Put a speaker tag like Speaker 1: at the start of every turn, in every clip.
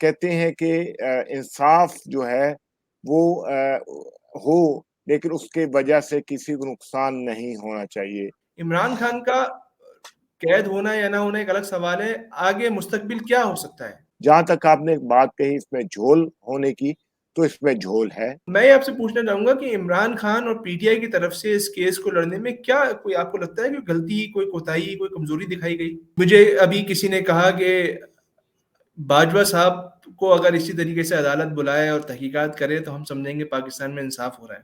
Speaker 1: कहते हैं कि इंसाफ जो है वो हो, लेकिन उसके वजह से किसी को नुकसान नहीं होना चाहिए।
Speaker 2: इमरान खान का कैद होना या ना होना एक अलग सवाल है। आगे मुस्तकबिल क्या हो सकता है?
Speaker 1: जहां तक आपने एक बात कही इसमें झोल होने की, तो इसमें झोल है।
Speaker 2: मैं ये आपसे पूछना चाहूंगा कि इमरान खान और पीटीआई की तरफ से इस केस को लड़ने में क्या कोई आपको लगता है कि गलती, कोई कोताही, कोई कमजोरी दिखाई गई? मुझे अभी किसी ने कहा कि बाजवा साहब को अगर इसी तरीके से अदालत बुलाए और तहकीकात करे तो हम समझेंगे पाकिस्तान में इंसाफ हो रहा है।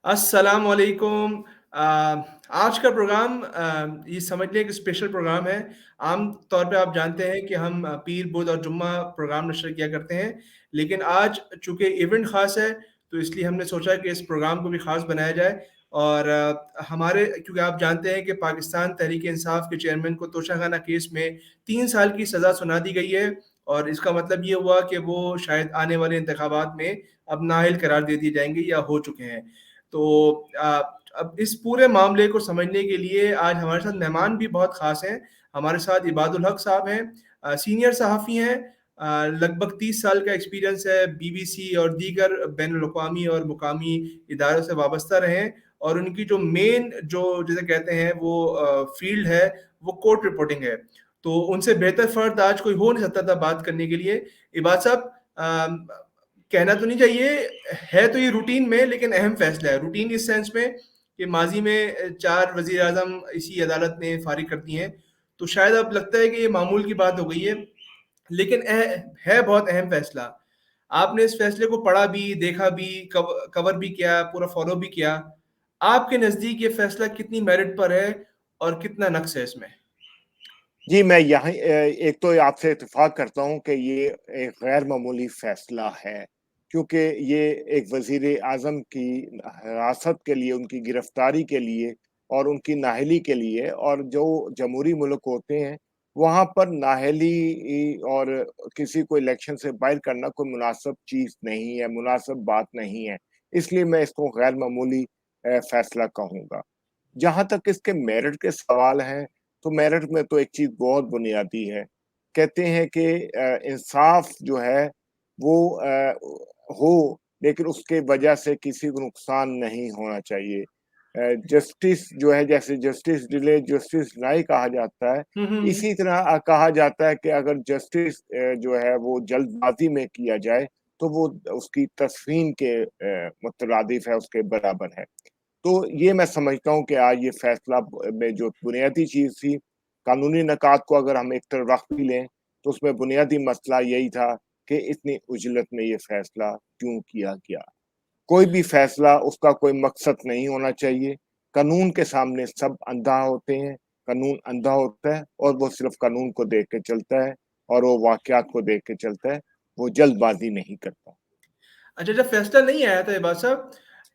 Speaker 2: अस्सलाम वालेकुम। आज का प्रोग्राम ये समझ लें कि स्पेशल प्रोग्राम है। आम तौर पे आप जानते हैं कि हम पीर, बुध और जुम्मा प्रोग्राम नशर किया करते हैं, लेकिन आज चूंकि इवेंट ख़ास है तो इसलिए हमने सोचा कि इस प्रोग्राम को भी ख़ास बनाया जाए। और हमारे, क्योंकि आप जानते हैं कि पाकिस्तान तहरीक इंसाफ के चेयरमैन को तोशाखाना केस में 3 साल की सज़ा सुना दी गई है, और इसका मतलब ये हुआ कि वो शायद आने वाले इंतखाबात में अब नाअहल करार दे दिए जाएंगे या हो चुके हैं। तो अब इस पूरे मामले को समझने के लिए आज हमारे साथ मेहमान भी बहुत ख़ास हैं। हमारे साथ इबादुल हक साहब हैं, सीनियर सहाफ़ी हैं, लगभग 30 साल का एक्सपीरियंस है, बीबीसी और दीगर बैनुल-अक़वामी और मुकामी इदारों से वाबस्ता रहे हैं, और उनकी जो मेन, जो जिसे कहते हैं वो फ़ील्ड है, वो कोर्ट रिपोर्टिंग है। तो उनसे बेहतर फ़र्द आज कोई हो नहीं सकता था बात करने के लिए। इबाद साहब, कहना तो नहीं चाहिए, है तो ये रूटीन में, लेकिन अहम फैसला है। रूटीन इस सेंस में कि माजी में 4 वज़ीर आज़म इसी अदालत ने फारिग कर दिए हैं, तो शायद अब लगता है कि ये मामूल की बात हो गई है, लेकिन है बहुत अहम फैसला। आपने इस फैसले को पढ़ा भी, देखा भी, कवर भी किया, पूरा फॉलो भी किया। आपके नज़दीक ये फैसला कितनी मेरिट पर है और कितना नक्स है इसमें?
Speaker 1: जी, मैं यहाँ एक तो आपसे इत्तेफाक करता हूँ कि ये एक गैर मामूली फैसला है, क्योंकि ये एक वज़ीर आज़म की हिरासत के लिए, उनकी गिरफ्तारी के लिए और उनकी नाअहली के लिए, और जो जमहूरी मुल्क होते हैं, वहाँ पर नाअहली और किसी को इलेक्शन से बाहर करना कोई मुनासिब चीज़ नहीं है, मुनासिब बात नहीं है। इसलिए मैं इसको गैर मामूली फैसला कहूँगा। जहाँ तक इसके मेरिट के सवाल हैं, तो मेरिट में तो एक चीज़ बहुत बुनियादी है। कहते हैं कि इंसाफ जो है वो हो, लेकिन उसके वजह से किसी को नुकसान नहीं होना चाहिए। जस्टिस जो है, जैसे जस्टिस डिले जस्टिस डिनाई कहा जाता है,
Speaker 2: हुँ, हुँ, हुँ।
Speaker 1: इसी तरह कहा जाता है कि अगर जस्टिस जो है वो जल्दबाज़ी में किया जाए, तो वो उसकी तस्फ़ीन के मुतरादिफ है, उसके बराबर है। तो ये मैं समझता हूँ कि आज ये फैसला में जो बुनियादी चीज़ थी, कानूनी निकात को अगर हम एक तरफ रख भी लें, तो उसमें बुनियादी मसला यही था कि इतनी उजलत में ये फैसला क्यों किया गया। कोई भी फैसला, उसका कोई मकसद नहीं होना चाहिए। कानून के सामने सब अंधा होते हैं, कानून अंधा होता है और वो सिर्फ़ कानून को देख के चलता है और वो वाक़यात को देख के चलता है, वो जल्दबाज़ी नहीं करता।
Speaker 2: अच्छा, जब फैसला नहीं आया था इबाद साहब,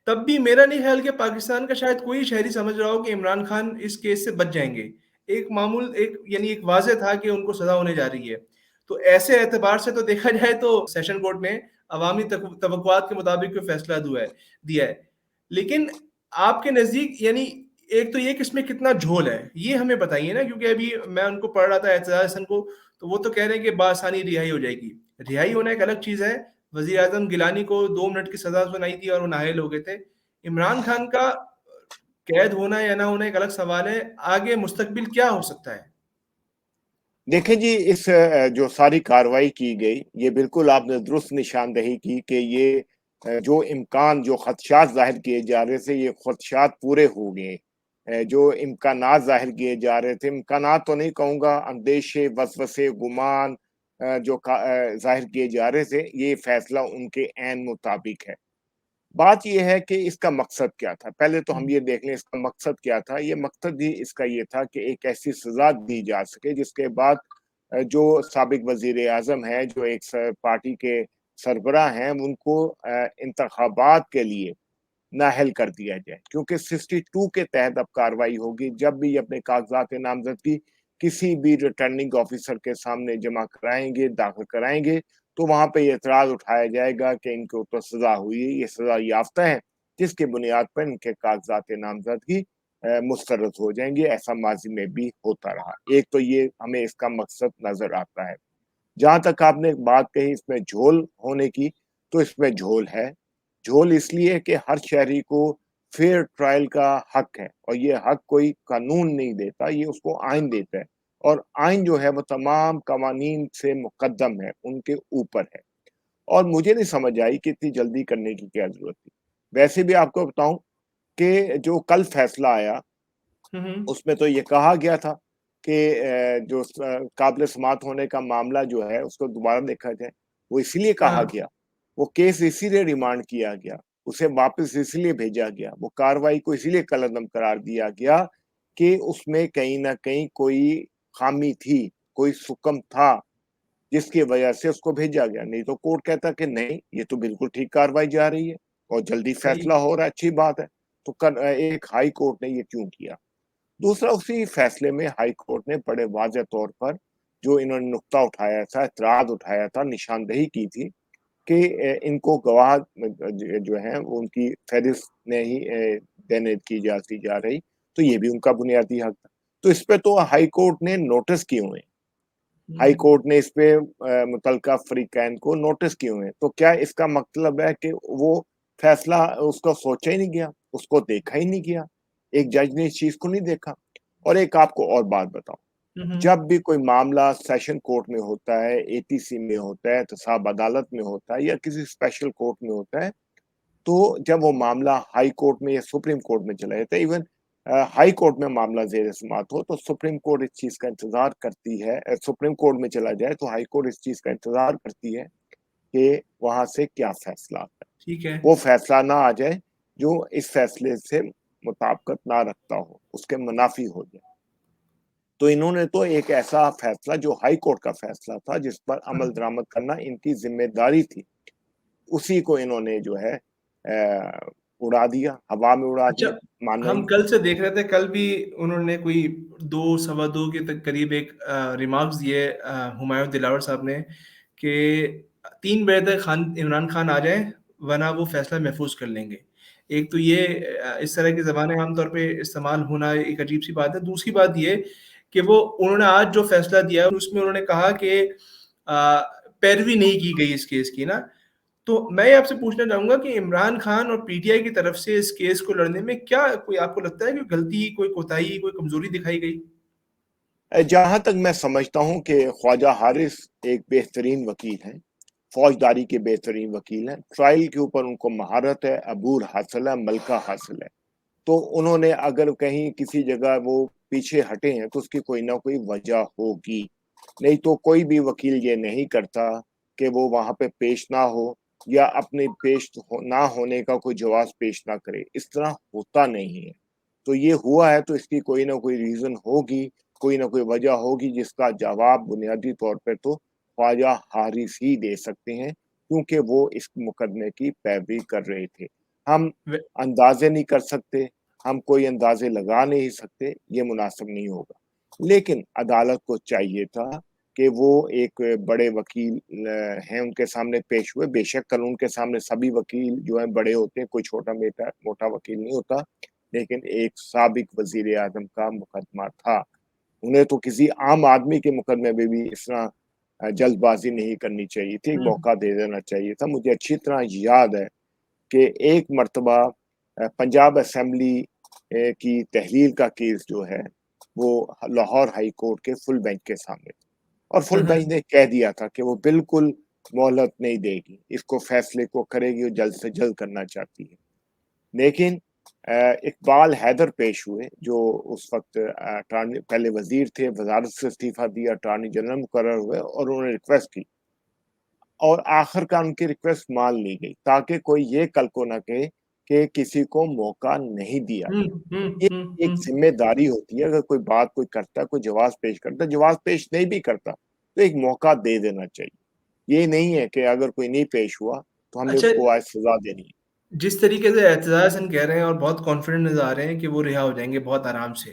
Speaker 2: तब भी मेरा नहीं ख्याल कि पाकिस्तान का शायद कोई शहरी समझ रहा हो कि इमरान खान इस केस से बच जाएंगे। एक यानी एक वाज़ेह था कि उनको सज़ा होने जा रही है। तो ऐसे एतबार से तो देखा जाए तो सेशन कोर्ट ने अवामी तवक्कुआत के मुताबिक कोई फैसला दिया है। लेकिन आपके नज़दीक, यानी एक तो ये कि इसमें कितना झोल है, ये हमें बताइए ना, क्योंकि अभी मैं उनको पढ़ रहा था एतजाज़ हसन को, तो वो तो कह रहे हैं कि बासानी रिहाई हो जाएगी। रिहाई होना एक अलग चीज़ है। वज़ीर आज़म गिलानी को 2 मिनट की सज़ा सुनाई थी और वो नाअहल हो गए थे। इमरान खान का कैद होना या ना होना एक अलग सवाल है। आगे मुस्तकबिल क्या हो सकता है?
Speaker 1: देखें जी, इस जो सारी कार्रवाई की गई, ये बिल्कुल आपने दुरुस्त निशानदेही की कि ये जो इम्कान, जो खदशात ज़ाहिर किए जा रहे थे, ये खदशात पूरे हो गए। जो इम्कानात ज़ाहिर किए जा रहे थे, इम्कानात तो नहीं कहूँगा, अंदेशे, वसवसे, गुमान ज़ाहिर किए जा रहे थे, ये फैसला उनके ऐन मुताबिक है। बात ये है कि इसका मकसद क्या था? पहले तो हम ये देख लें इसका मकसद क्या था? ये मकसद ही इसका ये था कि एक ऐसी सज़ा दी जा सके जिसके बाद जो साबिक वज़ीर-ए-आज़म हैं, जो एक पार्टी के सरबराह हैं, उनको इंतखाबात के लिए नाअहल कर दिया जाए। क्योंकि 62 के तहत अब कार्रवाई होगी, जब भी ये अपने कागज़ात नामज़दगी किसी भी रिटर्निंग ऑफ़िसर के सामने जमा कराएँगे, दाखिल कराएँगे, तो वहाँ पे ये एतराज़ उठाया जाएगा कि इनके ऊपर सज़ा हुई है, ये सज़ा याफ़्ता हैं, जिसकी बुनियाद पर इनके कागज़ात नामज़दगी मुस्तरद हो जाएंगे। ऐसा माजी में भी होता रहा। एक तो ये हमें इसका मकसद नजर आता है। जहां तक आपने बात कही इसमें झोल होने की, तो इसमें झोल है। झोल इसलिए कि हर शहरी को फेयर ट्रायल का हक है, और ये हक कोई कानून नहीं देता, ये उसको आइन देता है। और आइन जो है वो तमाम कवानीन से मुकद्दम है, उनके ऊपर है। और मुझे नहीं समझ आई कि इतनी जल्दी करने की क्या जरूरत थी। वैसे भी आपको बताऊं कि जो कल फैसला आया
Speaker 2: हुँ, हुँ।
Speaker 1: उसमें तो ये कहा गया था कि जो काबिल समात होने का मामला जो है उसको दोबारा देखा जाए। वो इसीलिए कहा
Speaker 2: हाँ,
Speaker 1: गया, वो केस इसीलिए रिमांड किया गया, उसे वापस इसलिए भेजा गया, वो कार्रवाई को इसीलिए कलअदम करार दिया गया कि उसमें कहीं ना कहीं कोई खामी थी, कोई सुकम था, जिसकी वजह से उसको भेजा गया। नहीं तो कोर्ट कहता कि नहीं, ये तो बिल्कुल ठीक कार्रवाई जा रही है और जल्दी
Speaker 2: सही।
Speaker 1: फैसला हो रहा है, अच्छी बात है। तो एक हाई कोर्ट ने ये क्यों किया? दूसरा, उसी फैसले में हाई कोर्ट ने बड़े वाज़ेह तौर पर जो इन्होंने नुक्ता उठाया था, एतराज़ उठाया था, निशानदेही की थी कि इनको गवाह जो हैं वो उनकी फ़हरिस्त नहीं देने की जाती जा रही, तो ये भी उनका बुनियादी हक था। तो इस पे तो हाई कोर्ट ने नोटिस किए हुए हैं। हाई
Speaker 2: हुँ।
Speaker 1: कोर्ट ने इस पे मुतल्लिका फ़रीक़ैन को नोटिस किए हुए हैं। तो क्या इसका मतलब है कि वो फैसला उसको सोचा ही नहीं गया, उसको देखा ही नहीं गया? एक जज ने इस चीज़ को नहीं देखा? और एक आपको और बात बताऊँ,
Speaker 2: हुँ, हुँ।
Speaker 1: जब भी कोई मामला सेशन कोर्ट में होता है, एपीसी में होता है, एहतसाब अदालत में होता है या किसी स्पेशल कोर्ट में होता है, तो जब वो मामला हाई कोर्ट में या सुप्रीम कोर्ट में चला जाता है, इवन हाई कोर्ट में मामला ज़ेर समाअत हो, तो सुप्रीम कोर्ट इस चीज़ का इंतज़ार करती है, सुप्रीम कोर्ट में चला जाए तो हाई कोर्ट इस चीज़ का इंतज़ार करती है कि वहाँ से क्या फैसला आता है।
Speaker 2: ठीक है।
Speaker 1: वो फैसला ना आ जाए जो इस फैसले से मुताबिकत ना रखता हो, उसके मुनाफ़ी हो जाए। तो इन्होंने तो एक ऐसा फैसला जो हाई कोर्ट का फैसला था, जिस पर
Speaker 2: हाँ।
Speaker 1: अमल दरामद करना इनकी ज़िम्मेदारी थी, उसी को इन्होंने जो है उड़ा दिया, हवा में उड़ा
Speaker 2: अच्छा,
Speaker 1: दिया, माना ही
Speaker 2: हम
Speaker 1: नहीं।
Speaker 2: कल से देख रहे थे, कल भी उन्होंने कोई 2 सवा 2 के तक करीब एक रिमार्क्स दिए हुमायूं दिलावर साहब ने कि 3 बजे तक इमरान खान आ जाएँ, वरना वो फैसला महफूज़ कर लेंगे। एक तो ये इस तरह की ज़बानें आम तौर पे इस्तेमाल होना एक अजीब-सी बात है। दूसरी बात ये कि वो उन्होंने आज जो फैसला दिया, उसमें उन्होंने कहा कि पैरवी नहीं की गई इस केस की ना। तो मैं ये आपसे पूछना चाहूँगा कि इमरान खान और पीटीआई की तरफ से इस केस को लड़ने में क्या कोई आपको लगता है कि गलती, कोई कोताही, कोई कमज़ोरी दिखाई गई?
Speaker 1: जहाँ तक मैं समझता हूँ कि ख्वाजा हारिस एक बेहतरीन वकील हैं, फौजदारी के बेहतरीन वकील हैं, ट्रायल के ऊपर उनको महारत है, अबूर हासिल है, मलका हासिल है। तो उन्होंने अगर कहीं किसी जगह वो पीछे हटे हैं तो उसकी कोई ना कोई वजह होगी। नहीं तो कोई भी वकील ये नहीं करता कि वो वहां पे पेश ना हो या अपने ना होने का कोई जवाब पेश ना करे। इस तरह होता नहीं है। तो ये हुआ है तो इसकी कोई ना कोई रीजन होगी, कोई ना कोई वजह होगी, जिसका जवाब बुनियादी तौर पे तो ख्वाजा हारिस ही दे सकते हैं, क्योंकि वो इस मुकदमे की पैरवी कर रहे थे। हम
Speaker 2: व
Speaker 1: अंदाजे नहीं कर सकते, हम कोई अंदाजे लगा नहीं सकते, ये मुनासिब नहीं होगा। लेकिन अदालत को चाहिए था कि वो एक बड़े वकील हैं, उनके सामने पेश हुए। बेशक कानून के सामने सभी वकील जो हैं बड़े होते हैं, कोई छोटा मेटा मोटा वकील नहीं होता, लेकिन एक साबिक वज़ीर आज़म का मुकदमा था। उन्हें तो किसी आम आदमी के मुकदमे में भी इस तरह जल्दबाज़ी नहीं करनी चाहिए थी, एक
Speaker 2: हुँ,
Speaker 1: मौका दे देना चाहिए था। मुझे अच्छी तरह याद है कि एक मर्तबा पंजाब असेंबली की तहलील का केस जो है, वो लाहौर हाई कोर्ट के फुल बेंच के सामने था, और
Speaker 2: हुँ,
Speaker 1: फुल बेंच
Speaker 2: हुँ।
Speaker 1: ने कह दिया था कि वो बिल्कुल मोहलत नहीं देगी, इसको फैसले को करेगी और जल्द से जल्द करना चाहती है। लेकिन इकबाल हैदर पेश हुए, जो उस वक़्त अटॉर्नी पहले वज़ीर थे, वज़ारत से इस्तीफ़ा दिया, अटॉर्नी जनरल मुकर्रर हुए और उन्होंने रिक्वेस्ट की, और आखिरकार उनकी रिक्वेस्ट मान ली गई, ताकि कोई ये कल को ना कहे कि किसी को मौका नहीं दिया
Speaker 2: हुँ,
Speaker 1: गया।
Speaker 2: हुँ,
Speaker 1: ये
Speaker 2: हुँ,
Speaker 1: एक
Speaker 2: हुँ।
Speaker 1: ज़िम्मेदारी होती है, अगर कोई बात कोई करता है, कोई जवाब पेश करता है, जवाब पेश नहीं भी करता, तो एक मौका दे देना चाहिए। ये नहीं है कि अगर कोई नहीं पेश हुआ, तो हमने
Speaker 2: अच्छा,
Speaker 1: उसको आज सज़ा देनी है।
Speaker 2: जिस तरीके से एतज़ाज़ हम कह रहे हैं और बहुत कॉन्फिडेंट नज़र आ रहे हैं कि वो रिहा हो जाएँगे बहुत आराम से।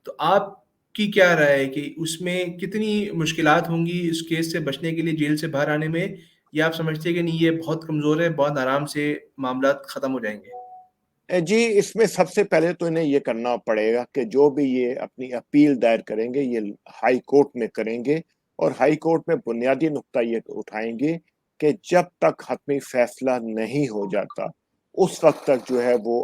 Speaker 2: तो आपकी क्या राय है कि उसमें कितनी मुश्किलात होंगी इस केस से बचने के लिए जेल से बाहर आने में? या आप समझते हैं कि नहीं, ये बहुत कमज़ोर है, बहुत आराम से मामलात ख़त्म हो जाएँगे?
Speaker 1: जी, इसमें सबसे पहले तो इन्हें ये करना पड़ेगा कि जो भी ये अपनी अपील दायर करेंगे, ये हाई कोर्ट में करेंगे और हाई कोर्ट में बुनियादी नुकता ये उठाएँगे कि जब तक हतमी फैसला नहीं हो जाता, उस वक़्त तक जो है वो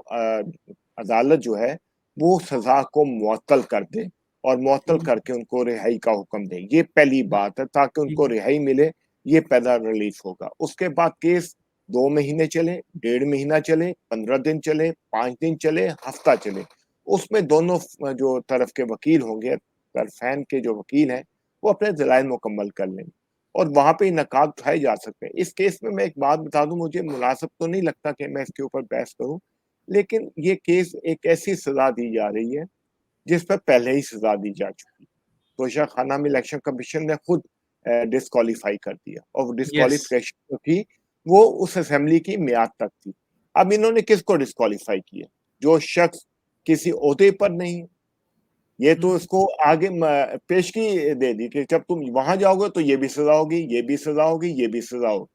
Speaker 1: अदालत जो है, वो सज़ा को मुअत्तल कर दे और मुअत्तल
Speaker 2: हुँ,
Speaker 1: करके उनको रिहाई का हुक्म दे। ये पहली
Speaker 2: हुँ,
Speaker 1: बात है ताकि
Speaker 2: ठीक
Speaker 1: उनको
Speaker 2: है।
Speaker 1: रिहाई मिले, ये पहला रिलीफ़ होगा। उसके बाद केस 2 महीने चले, 1.5 महीना चले, 15 दिन चले, 5 दिन चले, हफ्ता चले, उसमें दोनों जो तरफ के वकील होंगे, तरफ़ैन के जो वकील हैं, वो अपने दलाइल मुकम्मल कर लेंगे और वहाँ पे नकाद उठाए जा सकते हैं। इस केस में मैं एक बात बता दूँ, मुझे मुनासिब तो नहीं लगता कि मैं इसके ऊपर बहस करूँ, लेकिन ये केस एक ऐसी सज़ा दी जा रही है, जिस पर पहले ही सज़ा दी जा चुकी है। तोशा खाना में इलेक्शन कमीशन ने खुद डिस्क्वालीफाई कर दिया और वो
Speaker 2: यस।
Speaker 1: डिस्क्वालिफिकेशन जो थी, वो उस असेंबली की मियाद तक थी। अब इन्होंने किसको डिस्क्वालीफाई किया? जो शख्स किसी ओहदे पर नहीं है। ये
Speaker 2: हुँ,
Speaker 1: तो इसको आगे पेशगी दे दी कि जब तुम वहाँ जाओगे तो ये भी सज़ा होगी, ये भी सज़ा होगी, ये भी सज़ा होगी।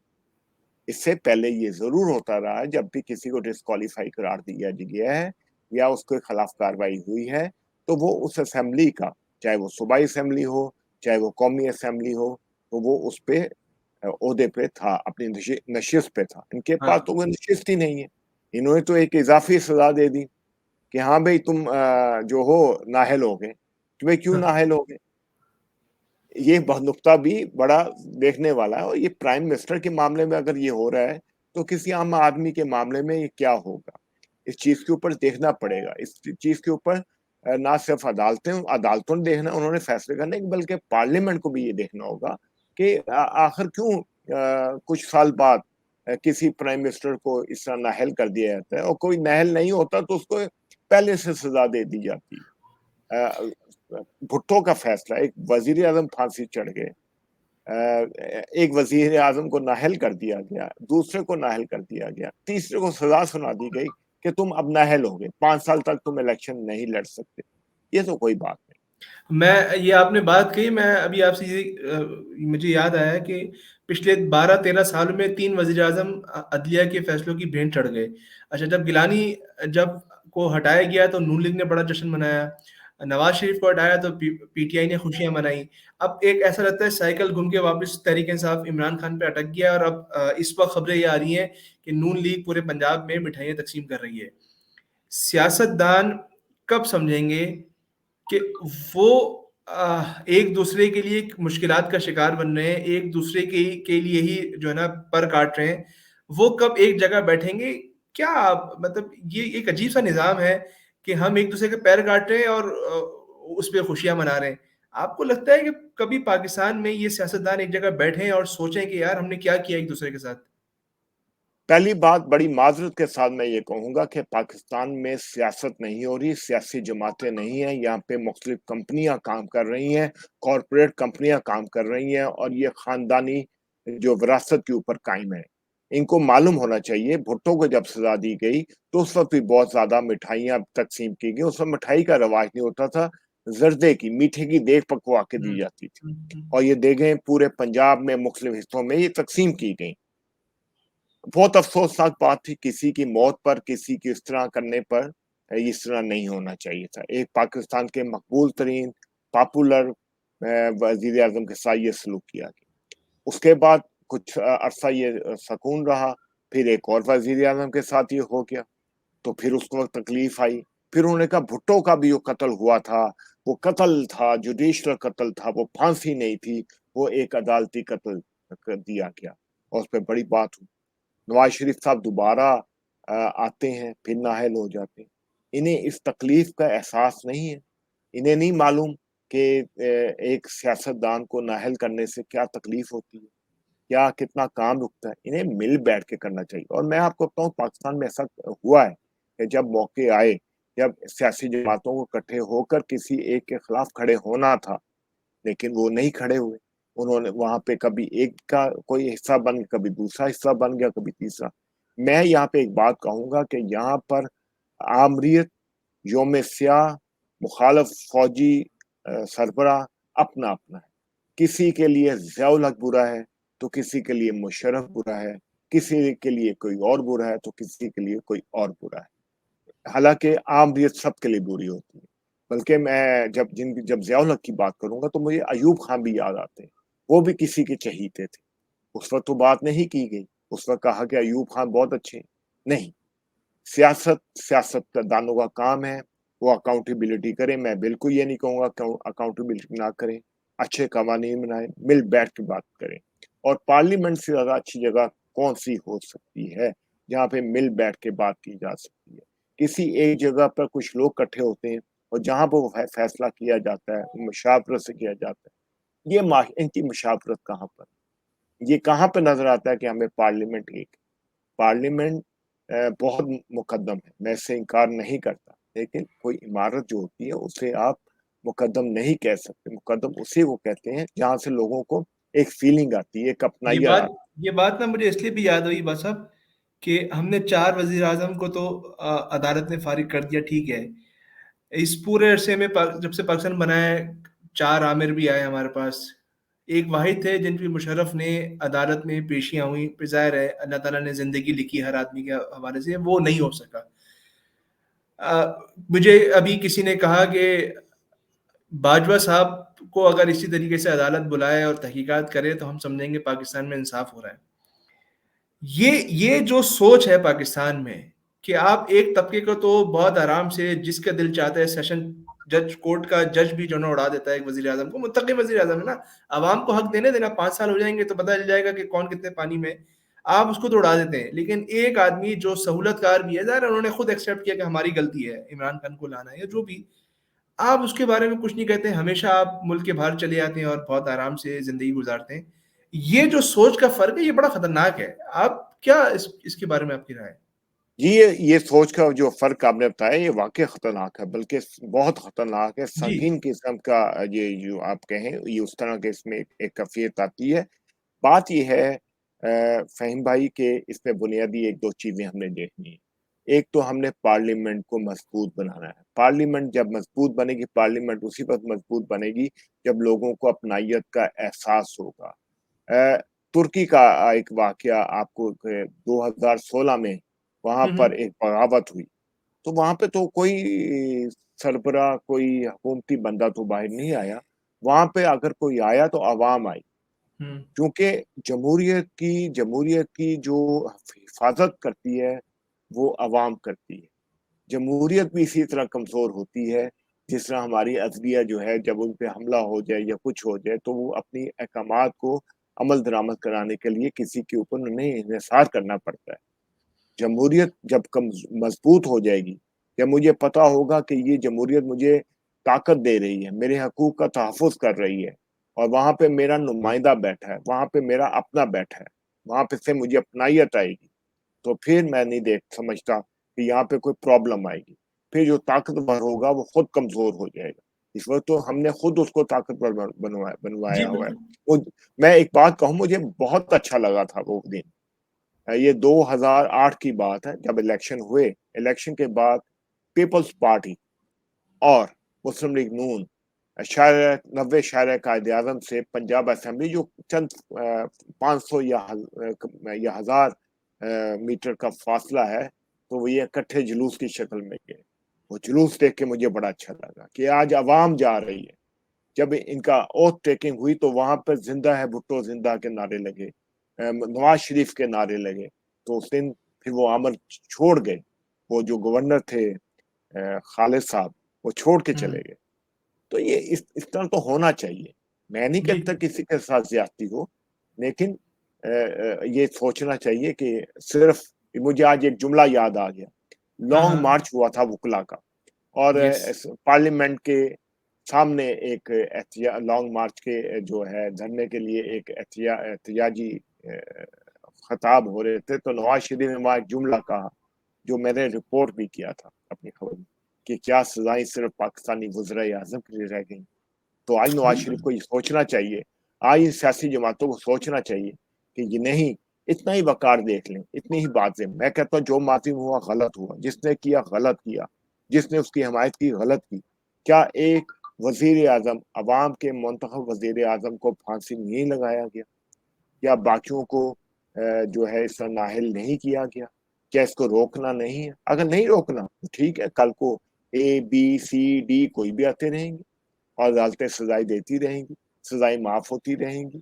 Speaker 1: इससे पहले ये ज़रूर होता रहा है जब भी किसी को डिस्क्वालीफाई करार दिया गया है या उसके खिलाफ कार्रवाई हुई है, तो वो उस असेंबली का, चाहे वो सूबाई असेंबली हो, चाहे वो कौमी असेंबली हो, तो वो उस पे ओहदे पे था, अपनी नशिस्त पे था। इनके पास
Speaker 2: हाँ,
Speaker 1: तो वो नशिस्त ही नहीं है। इन्होंने तो एक इज़ाफ़ी सज़ा दे दी कि हाँ भई तुम जो हो नाअहल हो गए। कि भई क्यों
Speaker 2: हाँ,
Speaker 1: नाअहल हो गए? ये नुकता भी बड़ा देखने वाला है और ये प्राइम मिनिस्टर के मामले में अगर ये हो रहा है, तो किसी आम आदमी के मामले में ये क्या होगा? इस चीज़ के ऊपर देखना पड़ेगा। इस चीज़ के ऊपर ना सिर्फ़ अदालतों ने देखना, उन्होंने फैसले करने बल्कि पार्लियामेंट को भी ये देखना होगा कि आखिर क्यों कुछ साल बाद किसी प्राइम मिनिस्टर को इस तरह नाअहल कर दिया जाता है और कोई नाअहल नहीं होता तो उसको पहले से सज़ा दे दी जाती है। भुट्टो का फैसला, एक वज़ीर-ए-आज़म फांसी चढ़ गए। एक वज़ीर-ए-आज़म को नाअहल कर दिया गया, दूसरे को नाअहल कर दिया गया, तीसरे को सज़ा सुना दी गई कि तुम अब नाअहल हो गए, 5 साल तक तुम इलेक्शन नहीं लड़ सकते। ये तो कोई बात नहीं।
Speaker 2: मैं ये आपने बात कही, मैं अभी आपसे ये मुझे याद आया कि पिछले 12-13 साल में 3 वज़ीर-ए-आज़म अदलिया के फैसलों की भेंट चढ़ गए। अच्छा, जब गिलानी जब को हटाया गया तो नून लीग ने बड़ा जश्न मनाया। नवाज़ शरीफ को हटाया तो पीटीआई ने खुशियाँ मनाई। अब एक ऐसा लगता है साइकिल घूम के वापस तहरीक-ए-इंसाफ इमरान खान पे अटक गया और अब इस वक़्त खबरें ये आ रही हैं कि नून लीग पूरे पंजाब में मिठाइयाँ तक़सीम कर रही है। सियासतदान कब समझेंगे कि वो एक-दूसरे के लिए मुश्किलात का शिकार बन रहे हैं, एक-दूसरे के लिए ही जो है ना पर काट रहे हैं। वो कब एक जगह बैठेंगे? क्या मतलब ये एक अजीब-सा निज़ाम है कि हम एक-दूसरे के पैर काट रहे हैं और उस पे खुशियाँ मना रहे हैं। आपको लगता है कि कभी पाकिस्तान में ये सियासतदान एक जगह बैठें और सोचें कि यार हमने क्या किया एक-दूसरे के साथ?
Speaker 1: पहली बात बड़ी माज़रत के साथ मैं ये कहूँगा कि पाकिस्तान में सियासत नहीं हो रही, सियासी जमातें नहीं हैं, यहाँ पे मुख्तलिफ कंपनियाँ काम कर रही हैं, कॉर्पोरेट कंपनियाँ काम कर रही हैं और ये ख़ानदानी जो विरासत के ऊपर कायम है। इनको मालूम होना चाहिए, भुट्टो को जब सज़ा दी गई, तो उस वक़्त भी बहुत ज़्यादा मिठाइयाँ तक़सीम की गई, उस वक़्त मिठाई का रवाज नहीं होता था, ज़र्दे की, मीठे की देग पकवा के
Speaker 2: हुँ,
Speaker 1: दी जाती थी
Speaker 2: हुँ, हुँ,
Speaker 1: और ये देगें पूरे पंजाब में मुख्तलिफ हिस्सों में ये तक़सीम की गईं। बहुत अफ़सोसनाक बात थी, किसी की मौत पर, किसी की इस तरह करने पर इस तरह नहीं होना चाहिए था। एक पाकिस्तान के मकबूल तरीन पॉपुलर वज़ीर-ए-आज़म के साथ ये सलूक किया गया। उसके बाद कुछ अरसा ये सकून रहा, फिर एक और वज़ीर-ए-आज़म के साथ ये हो गया, तो फिर उस वक़्त तकलीफ़ आई। फिर उन्होंने कहा भुट्टो का भी जो कत्ल हुआ था, वो कत्ल था, जुडिशियल कत्ल था, वो फांसी नहीं थी, वो एक अदालती कत्ल कर दिया गया और उस पे बड़ी बात हुई। नवाज शरीफ साहब दोबारा आते हैं, फिर नाअहल हो जाते हैं। इन्हें इस तकलीफ का एहसास नहीं है। इन्हें नहीं मालूम कि एक सियासतदान को नाअहल करने से क्या तकलीफ होती है, क्या कितना काम रुकता है। इन्हें मिल बैठ के करना चाहिए और मैं आपको बताऊँ पाकिस्तान में ऐसा हुआ है कि जब मौके आए, जब सियासी जमातों को इकट्ठे होकर किसी एक के खिलाफ खड़े होना था, लेकिन वो नहीं खड़े हुए। उन्होंने वहाँ पे कभी एक का कोई हिस्सा बन गया, कभी दूसरा हिस्सा बन गया, कभी तीसरा। मैं यहाँ पे एक बात कहूँगा कि यहाँ पर आमरीत, यौम स्याह, मुखालफ फ़ौजी सरबराह अपना-अपना है। किसी के लिए ज़ियाउल हक बुरा है, तो किसी के लिए मुशर्रफ बुरा है, किसी के लिए कोई और बुरा है, तो किसी के लिए कोई और बुरा है। हालांकि आमरीत सबके लिए बुरी होती है, बल्कि मैं जब ज़ियाउल हक की बात करूंगा तो मुझे अयूब खान भी याद आते हैं। वो भी किसी के चहीते थे। उस वक्त तो बात नहीं की गई, उस वक्त कहा कि अयूब खान बहुत अच्छे हैं। नहीं, सियासतदानों का काम है, वो अकाउंटेबिलिटी करें। मैं बिल्कुल ये नहीं कहूंगा अकाउंटेबिलिटी ना करें, अच्छे कवानीन बनाएं, मिल बैठ के बात करें। और पार्लियामेंट से ज्यादा अच्छी जगह कौन सी हो सकती है जहाँ पे मिल बैठ के बात की जा सकती है। किसी एक जगह पर कुछ लोग इकट्ठे होते हैं और जहाँ पर वो फैसला किया जाता है मुशावरत से किया जाता है। इनकी मुशावरत कहाँ पर, ये कहाँ पे नजर आता है कि हमें पार्लियामेंट एक पार्लियामेंट बहुत मुकद्दम है, मैं इससे इनकार नहीं करता, लेकिन कोई इमारत जो होती है उसे आप मुकद्दम नहीं कह सकते। मुकद्दम उसी को कहते हैं जहां से लोगों को एक फीलिंग आती है, एक
Speaker 2: ये
Speaker 1: अपनाइयत
Speaker 2: बात
Speaker 1: आती
Speaker 2: ये बात ना मुझे इसलिए भी याद हुई बस अब कि हमने 4 वज़ीर आज़म को तो अदालत ने फ़ारिग कर दिया, ठीक है। इस पूरे अरसे में जब से पाकिस्तान बना है, 4 आमिर भी आए हमारे पास। एक वाहिद थे जिन पे मुशर्रफ ने अदालत में पेशियाँ हुई, फिर ज़ाहिर है अल्लाह ताला ने ज़िंदगी लिखी हर आदमी के हवाले से, वो नहीं हो सका। मुझे अभी किसी ने कहा कि बाजवा साहब को अगर इसी तरीके से अदालत बुलाए और तहकीकात करे तो हम समझेंगे पाकिस्तान में इंसाफ हो रहा है। ये जो सोच है पाकिस्तान में कि आप एक तबके को तो बहुत आराम से जिसका दिल चाहता है सेशन जज कोर्ट का जज भी जो ना उड़ा देता है एक वजीर आजम को, मुत्तकी वजीर आजम है ना, आवाम को हक देने देना, 5 साल हो जाएंगे तो पता चल जाएगा कि कौन कितने पानी में। आप उसको तो उड़ा देते हैं, लेकिन एक आदमी जो सहूलतकार भी है, ज़ाहिर है उन्होंने खुद एक्सेप्ट किया कि हमारी गलती है इमरान खान को लाना है या जो भी, आप उसके बारे में कुछ नहीं कहते, हमेशा आप मुल्क के बाहर चले जाते हैं और बहुत आराम से ज़िंदगी गुज़ारते हैं। ये जो सोच का फ़र्क है, ये बड़ा खतरनाक है। आप क्या इसके बारे में आपकी राय है?
Speaker 1: है। ये सोच का जो फर्क आपने बताया ये वाकई खतरनाक है, बल्कि बहुत खतरनाक है,
Speaker 2: जी।
Speaker 1: संगीन किस्म का। ये जो आप कहें ये उस तरह के इसमें एक कैफियत आती है। बात ये है फहीम भाई के इसमें बुनियादी एक दो चीजें हमने देखनी है। एक तो हमने पार्लियामेंट को मजबूत बनाना है। पार्लियामेंट जब मजबूत बनेगी, पार्लियामेंट उसी वक्त मजबूत बनेगी जब लोगों को अपनाइयत का एहसास होगा। अ, तुर्की का एक वाकया आपको 2016 में वहां
Speaker 2: हुँ,
Speaker 1: पर
Speaker 2: हुँ।
Speaker 1: एक बगावत हुई, तो वहां पे तो कोई सरबरा कोई हुकूमती बंदा तो बाहर नहीं आया। वहां पे अगर कोई आया तो आवाम आई,
Speaker 2: हुँ,
Speaker 1: क्योंकि जमहूरियत की जो हिफाजत करती है वो अवाम करती है। जमहूरियत भी इसी तरह कमजोर होती है जिस तरह हमारी अदलिया जो है, जब उन पे हमला हो जाए या कुछ हो जाए तो वो अपनी अहकामात को अमल दरामद कराने के लिए किसी के ऊपर उन्हें इंहिसार करना पड़ता है। जमहूरियत जब कम मजबूत हो जाएगी, जब मुझे पता होगा कि ये जमहूरियत मुझे ताकत दे रही है, मेरे हकूक का तहफ़्फ़ुज़ कर रही है, और वहां पे मेरा नुमाइंदा बैठा है, वहां पे मेरा अपना बैठा है, वहां पे से मुझे अपनाइयत आएगी, तो फिर मैं नहीं देख समझता कि यहाँ पे कोई प्रॉब्लम आएगी। फिर जो ताकतवर होगा वो खुद कमजोर हो जाएगा। इस वक्त तो हमने खुद उसको ताकतवर बनवाया
Speaker 2: जी,
Speaker 1: बनवाया हुआ है।
Speaker 2: बिल्कुल।
Speaker 1: वो मैं एक बात कहूँ, मुझे बहुत अच्छा लगा था वो दिन। ये 2008 की बात है जब इलेक्शन हुए। इलेक्शन के बाद पीपल्स पार्टी और मुस्लिम लीग नून शायर 90 कायदे आजम से पंजाब असेंबली जो चंद 500 या 1000 मीटर का फासला है, तो वो ये इकट्ठे जुलूस की शक्ल में गए। वो जुलूस देख के मुझे बड़ा अच्छा लगा कि आज अवाम जा रही है। जब इनका ओथ टेकिंग हुई तो वहां पर जिंदा है भुट्टो जिंदा के नारे लगे, नवाज शरीफ के नारे लगे। तो उस दिन फिर वो अमल छोड़ गए। वो जो गवर्नर थे खालिद साहब, वो छोड़ के चले
Speaker 2: हुँ,
Speaker 1: गए। तो ये इस तरह तो होना चाहिए। मैं नहीं
Speaker 2: जी।
Speaker 1: कहता किसी के साथ ज्यादती हो, लेकिन ये सोचना चाहिए कि सिर्फ, मुझे आज एक जुमला याद आ गया।
Speaker 2: हाँ,
Speaker 1: लॉन्ग
Speaker 2: हाँ।
Speaker 1: मार्च हुआ था वुकला का, और
Speaker 2: यस।
Speaker 1: पार्लियामेंट के सामने एक लॉन्ग मार्च के जो है धरने के लिए एक एहतियाजी खताब हो रहे थे, तो नवाज शरीफ ने वहाँ एक जुमला कहा जो मैंने रिपोर्ट भी किया था अपनी खबर में, कि क्या सजाएं सिर्फ पाकिस्तानी वज़ीर आज़म के लिए रह गई। तो आज नवाज शरीफ
Speaker 2: बिल्कुल।
Speaker 1: को ये सोचना चाहिए, आज इन सियासी जमातों को सोचना चाहिए कि ये नहीं, इतना ही वकार देख लें, इतनी ही बातें। मैं कहता हूँ जो मातम हुआ गलत हुआ, जिसने किया गलत किया, जिसने उसकी हमायत की गलत की। क्या एक वजीर आजम, अवाम के मुंतखब वजीर आजम को फांसी नहीं लगाया गया? क्या बाकियों को जो है इस तरह नाअहल नहीं किया गया? क्या इसको रोकना नहीं है? अगर नहीं रोकना तो ठीक है, कल को ABCD कोई भी आते रहेंगे और अदालतें सजाएं देती रहेंगी, सजाएं माफ होती रहेंगी।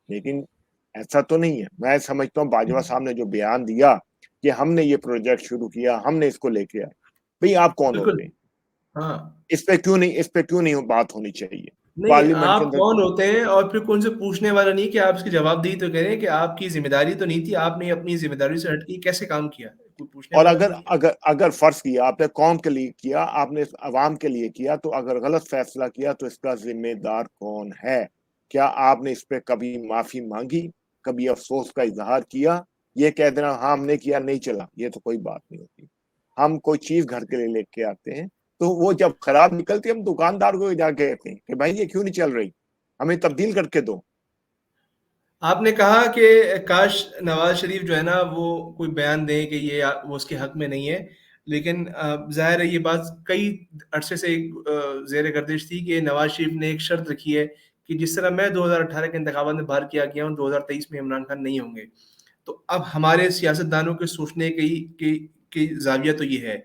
Speaker 1: लेकिन ऐसा तो नहीं है। मैं समझता हूँ बाजवा साहब ने जो बयान दिया कि हमने ये प्रोजेक्ट शुरू किया, हमने इसको लेके आए, भाई आप कौन
Speaker 2: बिल्कुल,
Speaker 1: होते हैं?
Speaker 2: हाँ।
Speaker 1: इस पे क्यों नहीं बात होनी चाहिए?
Speaker 2: नहीं,
Speaker 1: पार्लियामेंट के
Speaker 2: आप
Speaker 1: अंदर
Speaker 2: कौन होते हैं और फिर कौन से पूछने वाला नहीं कि आप इसकी जवाबदेही तो करें कि आपकी ज़िम्मेदारी तो नहीं थी, आपने अपनी ज़िम्मेदारी से हट के कैसे काम किया? कोई पूछने
Speaker 1: और
Speaker 2: वाला
Speaker 1: अगर
Speaker 2: नहीं है।
Speaker 1: अगर अगर फर्ज किया आपने कौम के लिए किया, आपने अवाम के लिए किया, तो अगर गलत फैसला किया तो इसका जिम्मेदार कौन है? क्या आपने इस पे कभी माफी मांगी, कभी अफसोस का इजहार किया? ये कह देना हाँ हमने किया, नहीं चला, ये तो कोई बात नहीं होती। हम कोई चीज घर के लिए लेके आते हैं, तो वो जब खराब निकलती है हम दुकानदार को जाके कहते हैं कि भाई ये क्यों नहीं चल रही, हमें तब्दील करके दो।
Speaker 2: आपने कहा कि काश नवाज़ शरीफ जो है ना वो कोई बयान दें कि ये वो उसके हक में नहीं है। लेकिन ज़ाहिर है ये बात कई अरसे से ज़ेर गर्दिश थी कि नवाज़ शरीफ ने एक शर्त रखी है कि जिस तरह मैं 2018 के इंतखाबात में बाहर किया गया हूँ, 2023 में इमरान खान नहीं होंगे। तो अब हमारे सियासतदानों के सोचने की ज़ाविया तो ये है।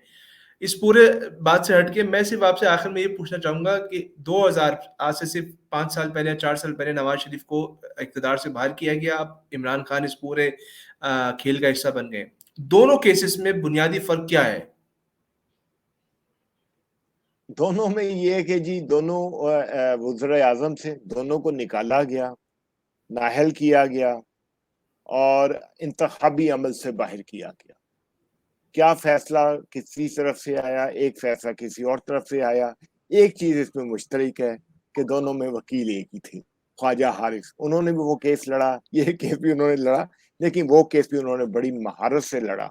Speaker 2: इस पूरे बात से हट के मैं सिर्फ़ आपसे आखिर में ये पूछना चाहूँगा कि 2000 आज से सिर्फ़ 5 साल पहले या 4 साल पहले नवाज़ शरीफ को इक़्तिदार से बाहर किया गया, अब इमरान खान इस पूरे खेल का हिस्सा बन गए। दोनों केसेस में बुनियादी फ़र्क क्या है?
Speaker 1: दोनों में ये है कि जी दोनों वज़ीर आज़म थे, दोनों को निकाला गया, नाअहल किया गया और इंतखाबी अमल से बाहर किया गया। क्या फैसला किसी तरफ से आया, एक फैसला किसी और तरफ से आया। एक चीज इसमें मुश्तरक है कि दोनों में वकील एक ही थे, ख्वाजा हारिस। उन्होंने भी वो केस लड़ा, ये केस भी उन्होंने लड़ा, लेकिन वो केस भी उन्होंने बड़ी महारत से लड़ा।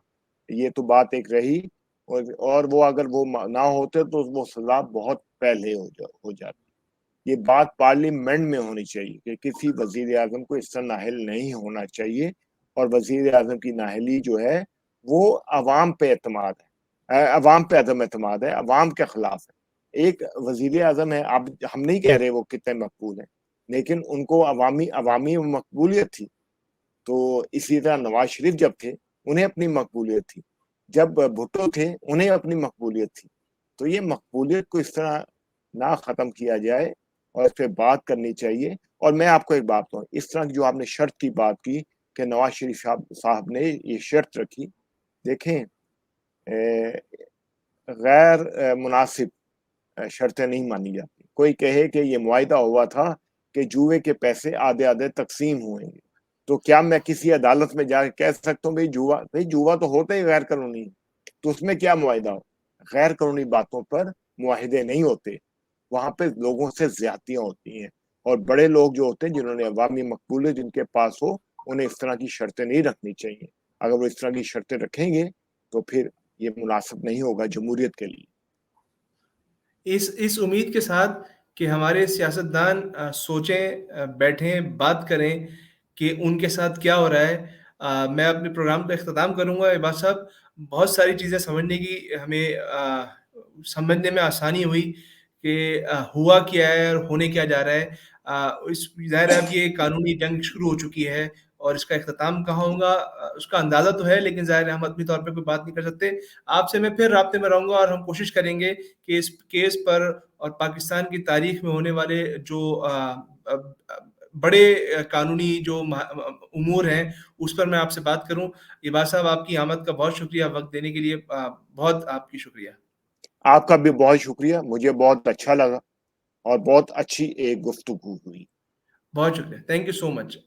Speaker 1: ये तो बात एक रही। और वो अगर वो ना होते तो वो सजा बहुत पहले हो जाती। ये बात पार्लियामेंट में होनी चाहिए कि किसी वजीर आजम को इस तरह नाअहल नहीं होना चाहिए। और वजीर आजम की नाअहली जो है वो अवाम पे एतमाद है, अवाम पे अदम एतमाद है, अवाम के खिलाफ है। एक वजीर आजम है, आप हम नहीं कह रहे वो कितने मकबूल हैं, लेकिन उनको अवामी अवामी मकबूलियत थी। तो इसी तरह नवाज शरीफ जब थे उन्हें अपनी मकबूलियत थी, जब भुट्टो थे उन्हें अपनी मकबूलियत थी। तो ये मकबूलियत को इस तरह ना ख़त्म किया जाए और इस पर बात करनी चाहिए। और मैं आपको एक बात कहूँ, इस तरह की जो आपने शर्त की बात की कि नवाज शरीफ साहब ने ये शर्त रखी, देखें गैर मुनासिब शर्तें नहीं मानी जाती। कोई कहे कि ये मुआहिदा हुआ था कि जुए के पैसे आधे आधे तकसीम हुएंगे, तो क्या मैं किसी अदालत में जाकर कह सकता हूँ भाई जुआ तो होता ही गैर कानूनी, तो उसमें क्या मुआहिदा हो? गैर कानूनी बातों पर मुआहिदे नहीं होते, वहां पे लोगों से ज्यादतियां होती हैं। और बड़े लोग जो होते हैं जिन्होंने अवामी मकबूलियत जिनके पास हो, उन्हें इस तरह की शर्तें नहीं रखनी चाहिए। अगर वो इस तरह की शर्तें रखेंगे तो फिर ये मुनासिब नहीं होगा जमहूरियत के लिए।
Speaker 2: इस उम्मीद के साथ कि हमारे सियासतदान सोचें, बैठें, बात करें कि उनके साथ क्या हो रहा है। मैं अपने प्रोग्राम का इख्तिताम करूँगा। इबाद साहब, बहुत सारी चीज़ें समझने की हमें समझने में आसानी हुई कि हुआ क्या है और होने क्या जा रहा है। इस ज़ाहिर है अब ये कानूनी जंग शुरू हो चुकी है और इसका इख्तिताम कहाँ होगा उसका अंदाज़ा तो है, लेकिन ज़ाहिर है हम आदमी तौर पे कोई बात नहीं कर सकते। आपसे मैं फिर राब्ते में रहूँगा और हम कोशिश करेंगे कि इस केस पर और पाकिस्तान की तारीख में होने वाले जो बड़े कानूनी जो उमूर हैं, उस पर मैं आपसे बात करूँ। इबाद साहब, आपकी आमद का बहुत शुक्रिया, वक़्त देने के लिए बहुत आपकी शुक्रिया।
Speaker 1: आपका भी बहुत शुक्रिया, मुझे बहुत अच्छा लगा और बहुत अच्छी एक गुफ्तगू हुई।
Speaker 2: बहुत शुक्रिया। Thank you so much.